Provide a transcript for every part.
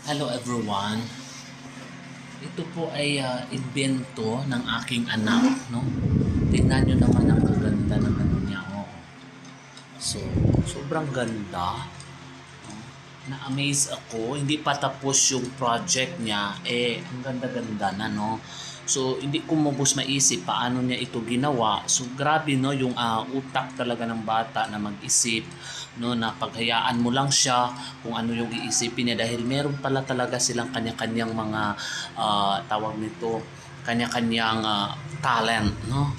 Hello everyone. Ito po ay invento ng aking anak, no? Tingnan nyo naman ang kaganda ng ano niya, oh. So, sobrang ganda. Na-amaze ako. Hindi pa tapos yung project niya. Ang ganda-ganda na, no? So, hindi ko mabus maisip paano niya ito ginawa. So, grabe, no? Yung utak talaga ng bata na mag-isip, no? Na paghayaan mo lang siya kung ano yung iisipin niya. Dahil meron pala talaga silang kanya-kanyang mga, tawag nito, kanya-kanyang talent, no?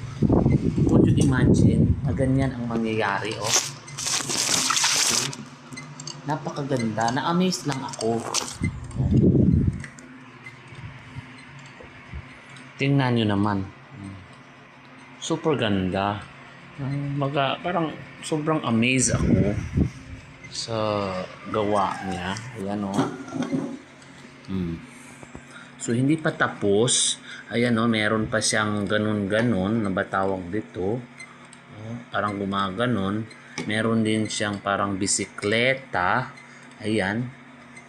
Could you imagine na ganyan ang mangyayari, oh? Napakaganda. Na-amaze lang ako. Tingnan nyo naman. Super ganda. Parang sobrang amaze ako sa gawa niya. Ayan o. So hindi pa tapos. Ayan o, meron pa siyang ganun-ganon na batawag dito. Parang gumaganon. Meron din siyang parang bisikleta. Ayan.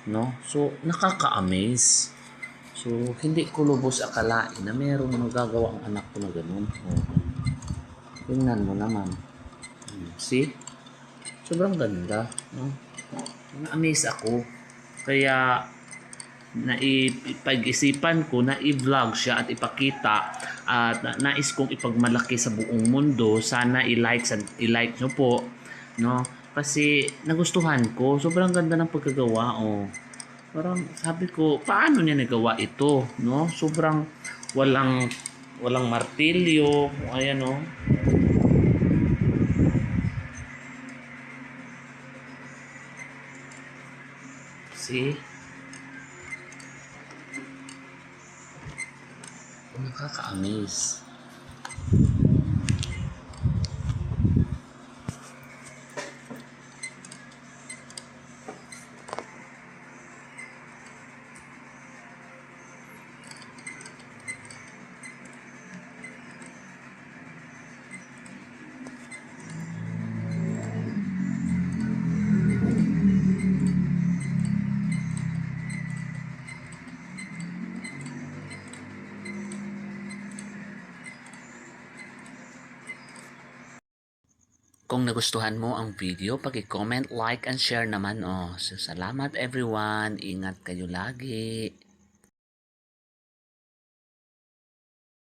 No? So, nakaka-amaze. So, hindi ko lubos akalain na meron magagawa ang anak ko na ganun. Tingnan mo naman. See? Sobrang ganda. No? Na-amaze ako. Kaya, pag-isipan ko na i-vlog siya at ipakita at nais kong ipagmalaki sa buong mundo. Sana i-like nyo po, no? Kasi nagustuhan ko, sobrang ganda ng pagkagawa, oh. Parang sabi ko, paano niya nagawa ito, no? Sobrang walang martilyo, ayan, oh. See? Nakaka-amaze. Kung nagustuhan mo ang video, paki-comment, like, and share naman, oh. So, salamat everyone. Ingat kayo lagi.